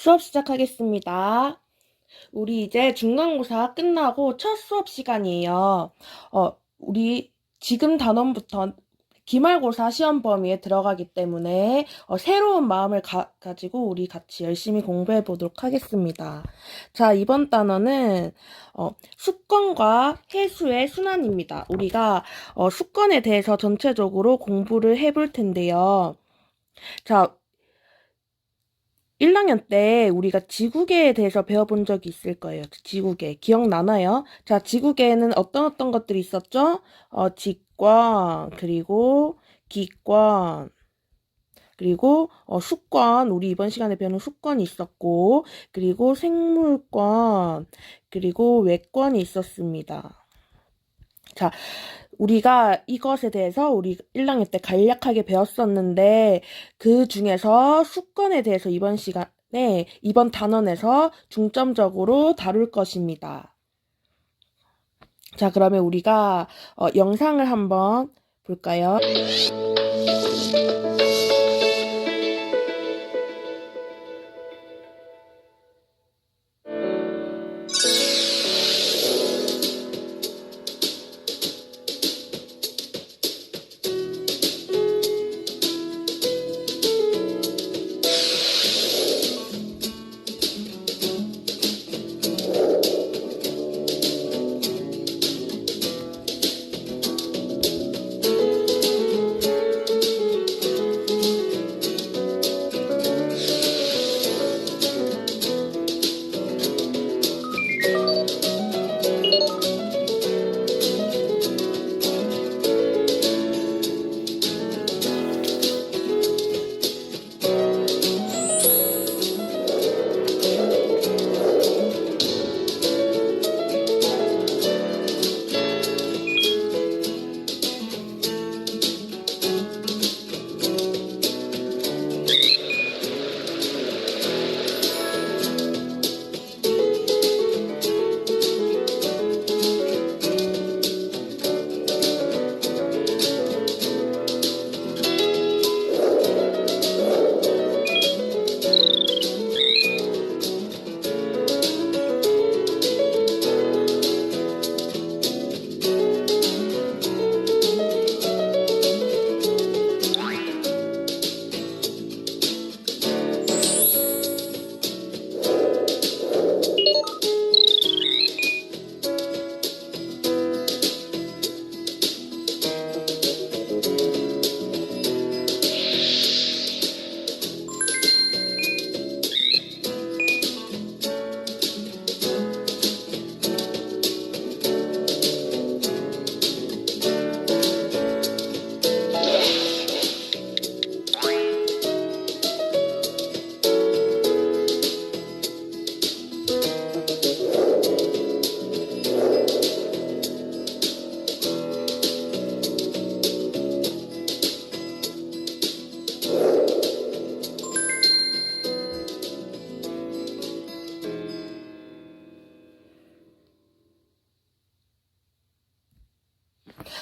수업 시작하겠습니다. 우리 이제 중간고사 끝나고 첫 수업 시간이에요. 우리 지금 단원부터 기말고사 시험 범위에 들어가기 때문에 새로운 마음을 가지고 우리 같이 열심히 공부해 보도록 하겠습니다. 자, 이번 단어는 수권과 해수의 순환입니다. 우리가 수권에 대해서 전체적으로 공부를 해볼 텐데요. 자, 1학년 때 우리가 지구계에 대해서 배워본 적이 있을 거예요. 지구계. 기억나나요? 자, 지구계에는 어떤 것들이 있었죠? 직권, 그리고 기권, 그리고 수권, 우리 이번 시간에 배우는 수권이 있었고, 그리고 생물권, 그리고 외권이 있었습니다. 자, 우리가 이것에 대해서 우리 1학년 때 간략하게 배웠었는데 그 중에서 수권에 대해서 이번 단원에서 중점적으로 다룰 것입니다. 자, 그러면 우리가 영상을 한번 볼까요?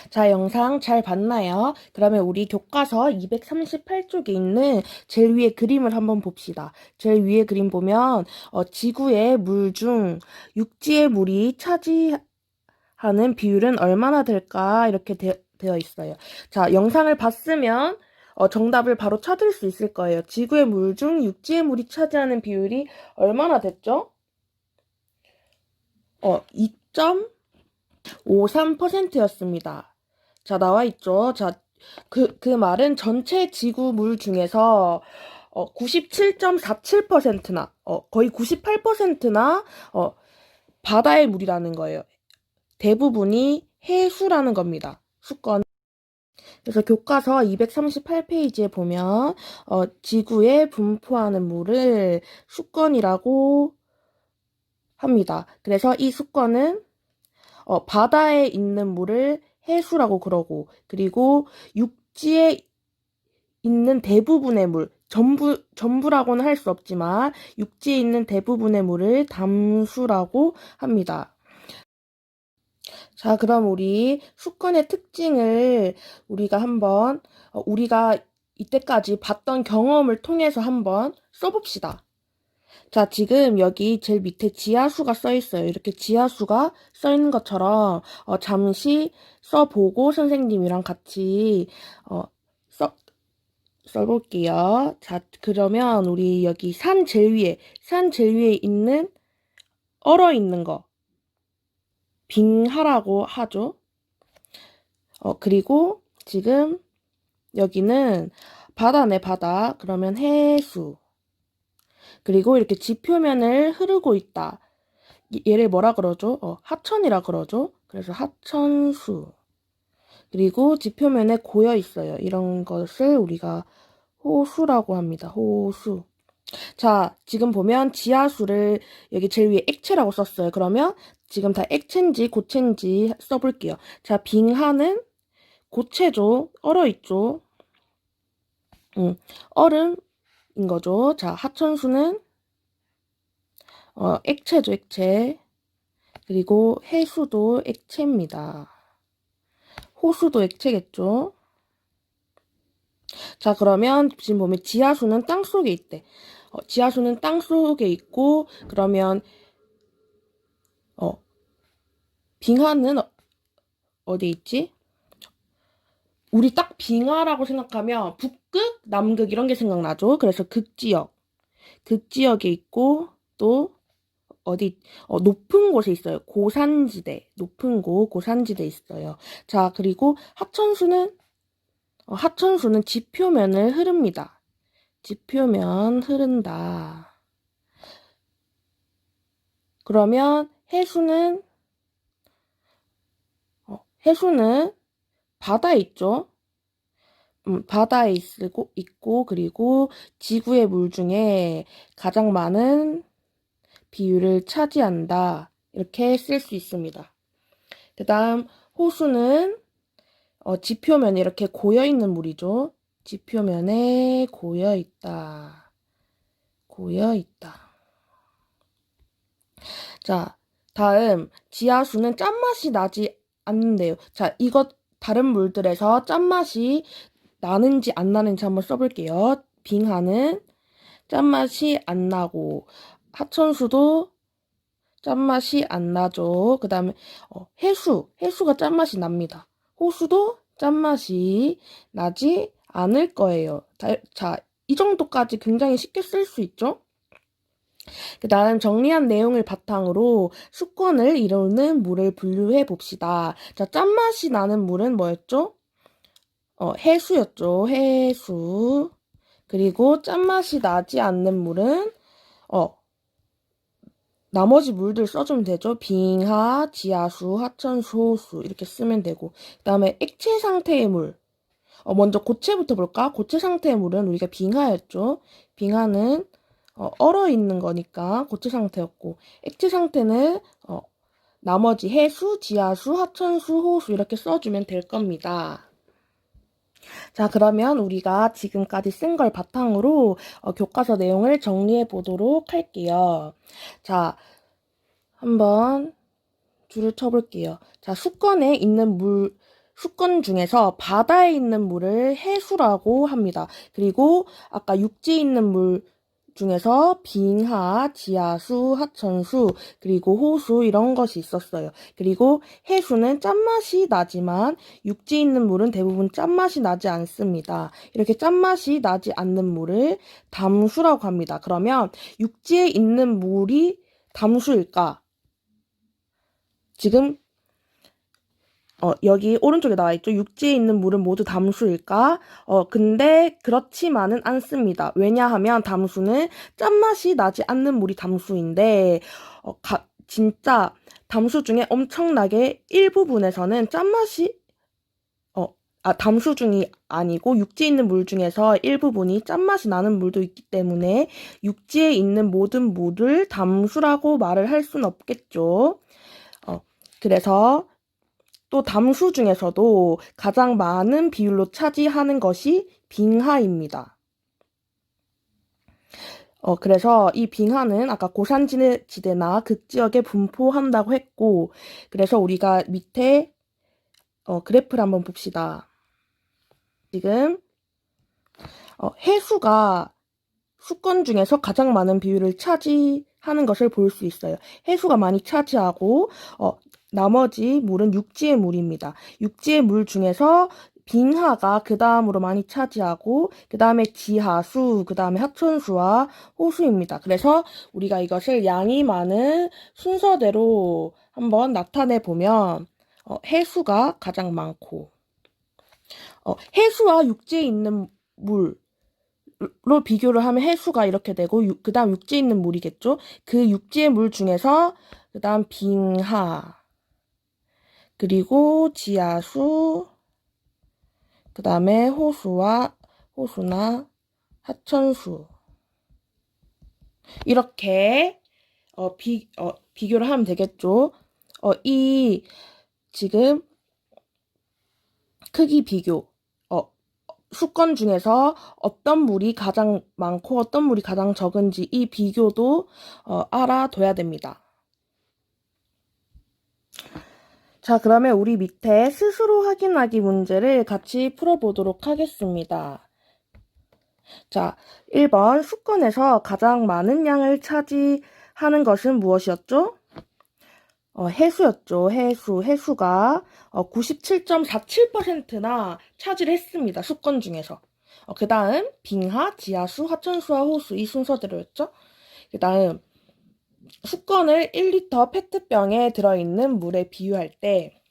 자, 영상 잘 봤나요? 그러면 우리 교과서 238쪽에 있는 제일 위에 그림을 한번 봅시다. 제일 위에 그림 보면 지구의 물 중 육지의 물이 차지하는 비율은 얼마나 될까? 이렇게 되어 있어요. 자, 영상을 봤으면 정답을 바로 찾을 수 있을 거예요. 지구의 물 중 육지의 물이 차지하는 비율이 얼마나 됐죠? 2.53%였습니다. 자, 나와 있죠. 자, 그 말은 전체 지구 물 중에서 97.47%나 거의 98%나 바다의 물이라는 거예요. 대부분이 해수라는 겁니다. 수권. 그래서 교과서 238페이지에 보면 지구에 분포하는 물을 수권이라고 합니다. 그래서 이 수권은 바다에 있는 물을 해수라고 그러고, 그리고 육지에 있는 대부분의 물, 전부라고는 할 수 없지만, 육지에 있는 대부분의 물을 담수라고 합니다. 자, 그럼 우리 수권의 특징을 우리가 이때까지 봤던 경험을 통해서 한번 써봅시다. 자, 지금 여기 제일 밑에 지하수가 써 있어요. 이렇게 지하수가 써 있는 것처럼 잠시 써보고 선생님이랑 같이 어, 써, 써볼게요. 자, 그러면 우리 여기 산 제일 위에 있는 얼어 있는 거 빙하라고 하죠. 그리고 지금 여기는 바다네, 바다. 그러면 해수. 그리고 이렇게 지표면을 흐르고 있다. 얘를 뭐라 그러죠? 하천이라 그러죠. 그래서 하천수. 그리고 지표면에 고여 있어요. 이런 것을 우리가 호수라고 합니다. 호수. 자, 지금 보면 지하수를 여기 제일 위에 액체라고 썼어요. 그러면 지금 다 액체인지 고체인지 써볼게요. 자, 빙하는 고체죠. 얼어있죠. 얼음인 거죠. 자, 하천수는 액체죠, 액체. 그리고 해수도 액체입니다. 호수도 액체겠죠. 자, 그러면 지금 보면 지하수는 땅 속에 있대. 지하수는 땅 속에 있고, 그러면 빙하는 어디 있지? 우리 딱 빙하라고 생각하면 북극, 남극 이런 게 생각나죠? 그래서 극지역에 있고 또 어디 높은 곳에 있어요. 고산지대, 높은 고산지대 있어요. 자, 그리고 하천수는 지표면을 흐릅니다. 지표면 흐른다. 그러면 해수는 바다에 있죠. 바다에 있고, 그리고 지구의 물 중에 가장 많은 비율을 차지한다. 이렇게 쓸 수 있습니다. 그 다음, 호수는, 지표면에 이렇게 고여있는 물이죠. 지표면에 고여있다. 고여있다. 자, 다음, 지하수는 짠맛이 나지 않는데요. 자, 다른 물들에서 짠맛이 나는지 안 나는지 한번 써볼게요. 빙하는 짠맛이 안 나고, 하천수도 짠맛이 안 나죠. 그 다음에, 해수가 짠맛이 납니다. 호수도 짠맛이 나지 않을 거예요. 자, 이 정도까지 굉장히 쉽게 쓸 수 있죠? 그 다음 정리한 내용을 바탕으로 수권을 이루는 물을 분류해 봅시다. 자, 짠맛이 나는 물은 뭐였죠? 해수였죠. 해수. 그리고 짠맛이 나지 않는 물은 나머지 물들 써주면 되죠. 빙하, 지하수, 하천수, 호수 이렇게 쓰면 되고 그 다음에 액체 상태의 물. 먼저 고체부터 볼까? 고체 상태의 물은 우리가 빙하였죠. 빙하는 얼어 있는 거니까 고체 상태였고 액체 상태는 나머지 해수, 지하수, 하천수, 호수 이렇게 써주면 될 겁니다. 자, 그러면 우리가 지금까지 쓴 걸 바탕으로 교과서 내용을 정리해 보도록 할게요. 자, 한번 줄을 쳐볼게요. 자, 수권 중에서 바다에 있는 물을 해수라고 합니다. 그리고 아까 육지에 있는 물 중에서 빙하, 지하수, 하천수, 그리고 호수 이런 것이 있었어요. 그리고 해수는 짠맛이 나지만 육지에 있는 물은 대부분 짠맛이 나지 않습니다. 이렇게 짠맛이 나지 않는 물을 담수라고 합니다. 그러면 육지에 있는 물이 담수일까? 지금 여기 오른쪽에 나와 있죠. 육지에 있는 물은 모두 담수일까? 근데 그렇지만은 않습니다. 왜냐하면 담수는 짠맛이 나지 않는 물이 담수인데, 진짜 담수 중에 엄청나게 일부분에서는 담수 중이 아니고 육지에 있는 물 중에서 일부분이 짠맛이 나는 물도 있기 때문에 육지에 있는 모든 물을 담수라고 말을 할 수는 없겠죠. 그래서 또 담수 중에서도 가장 많은 비율로 차지하는 것이 빙하입니다. 그래서 이 빙하는 아까 고산지대나 극지역에 분포한다고 했고, 그래서 우리가 밑에 그래프를 한번 봅시다. 지금 해수가 수건 중에서 가장 많은 비율을 차지하는 것을 볼 수 있어요. 해수가 많이 차지하고 나머지 물은 육지의 물입니다. 육지의 물 중에서 빙하가 그 다음으로 많이 차지하고 그 다음에 지하수, 그 다음에 하천수와 호수입니다. 그래서 우리가 이것을 양이 많은 순서대로 한번 나타내 보면 해수가 가장 많고 해수와 육지에 있는 물로 비교를 하면 해수가 이렇게 되고 그 다음 육지에 있는 물이겠죠. 그 육지의 물 중에서 그 다음 빙하 그리고 지하수 그 다음에 호수나 하천수 이렇게 비교를 하면 되겠죠. 이 지금 크기 비교 수건 중에서 어떤 물이 가장 많고 어떤 물이 가장 적은지 이 비교도 알아둬야 됩니다. 자, 그러면 우리 밑에 스스로 확인하기 문제를 같이 풀어보도록 하겠습니다. 자, 1번 수건에서 가장 많은 양을 차지하는 것은 무엇이었죠? 해수였죠. 해수가 97.47%나 차지를 했습니다. 수건 중에서. 그 다음 빙하, 지하수, 하천수와 호수 이 순서대로였죠. 그 다음 수건을 1리터 페트병에 들어있는 물에 비유할 때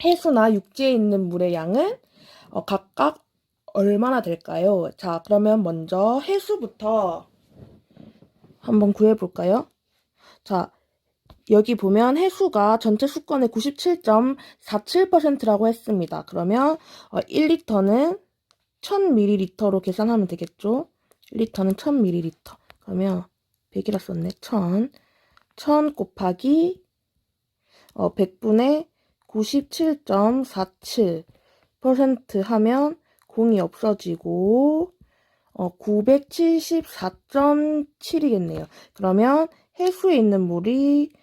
해수나 육지에 있는 물의 양은 각각 얼마나 될까요? 자, 그러면 먼저 해수부터 한번 구해볼까요? 자, 여기 보면 해수가 전체 수건의 97.47%라고 했습니다. 그러면 1리터는 1000ml로 계산하면 되겠죠? 1리터는 1000ml. 그러면 100이라 썼네. 1000 곱하기 100분의 97.47% 하면 공이 없어지고 974.7이겠네요. 그러면 해수에 있는 물이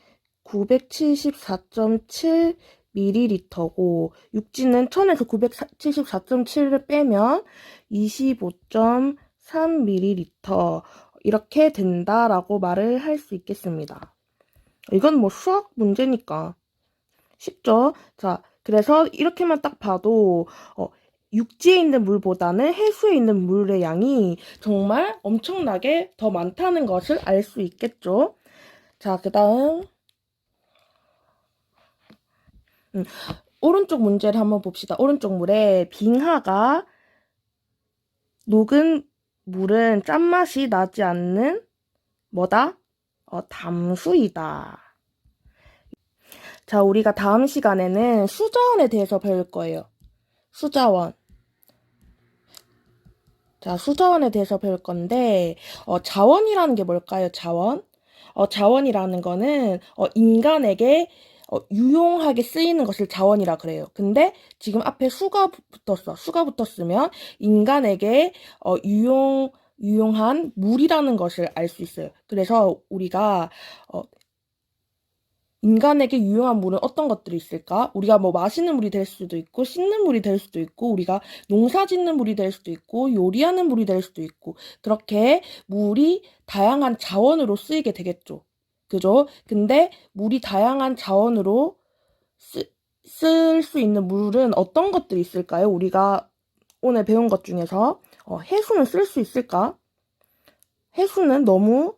974.7ml고 육지는 1000에서 974.7을 빼면 25.3ml 이렇게 된다라고 말을 할 수 있겠습니다. 이건 뭐 수학 문제니까 쉽죠? 자, 그래서 이렇게만 딱 봐도 육지에 있는 물보다는 해수에 있는 물의 양이 정말 엄청나게 더 많다는 것을 알 수 있겠죠? 자, 그 다음 오른쪽 문제를 한번 봅시다. 오른쪽 물에 빙하가 녹은 물은 짠맛이 나지 않는 뭐다? 담수이다. 자, 우리가 다음 시간에는 수자원에 대해서 배울 거예요. 수자원. 자, 수자원에 대해서 배울 건데, 자원이라는 게 뭘까요? 자원? 자원이라는 거는, 인간에게 유용하게 쓰이는 것을 자원이라 그래요. 근데 지금 앞에 수가 붙었어. 수가 붙었으면 인간에게 유용한 물이라는 것을 알 수 있어요. 그래서 우리가 인간에게 유용한 물은 어떤 것들이 있을까? 우리가 뭐 마시는 물이 될 수도 있고, 씻는 물이 될 수도 있고, 우리가 농사 짓는 물이 될 수도 있고, 요리하는 물이 될 수도 있고, 그렇게 물이 다양한 자원으로 쓰이게 되겠죠. 그죠? 근데 물이 다양한 자원으로 쓸 수 있는 물은 어떤 것들이 있을까요? 우리가 오늘 배운 것 중에서 해수는 쓸 수 있을까? 해수는 너무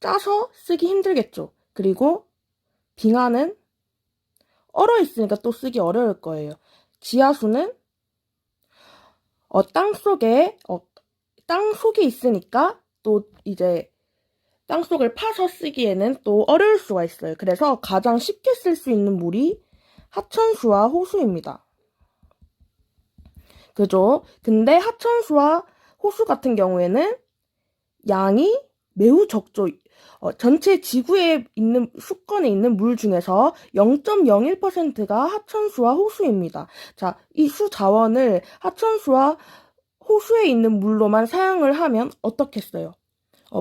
짜서 쓰기 힘들겠죠. 그리고 빙하는 얼어 있으니까 또 쓰기 어려울 거예요. 지하수는 땅 속에 있으니까 또 이제 땅 속을 파서 쓰기에는 또 어려울 수가 있어요. 그래서 가장 쉽게 쓸 수 있는 물이 하천수와 호수입니다. 그죠? 근데 하천수와 호수 같은 경우에는 양이 매우 적죠. 전체 지구에 있는 수건에 있는 물 중에서 0.01%가 하천수와 호수입니다. 자, 이 수자원을 하천수와 호수에 있는 물로만 사용을 하면 어떻겠어요?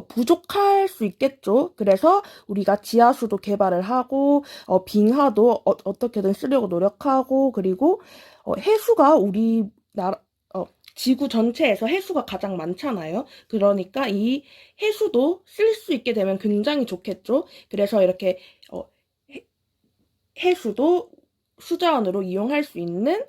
부족할 수 있겠죠. 그래서 우리가 지하수도 개발을 하고 빙하도 어떻게든 쓰려고 노력하고 그리고 해수가 우리나라 지구 전체에서 해수가 가장 많잖아요. 그러니까 이 해수도 쓸 수 있게 되면 굉장히 좋겠죠. 그래서 이렇게 해수도 수자원으로 이용할 수 있는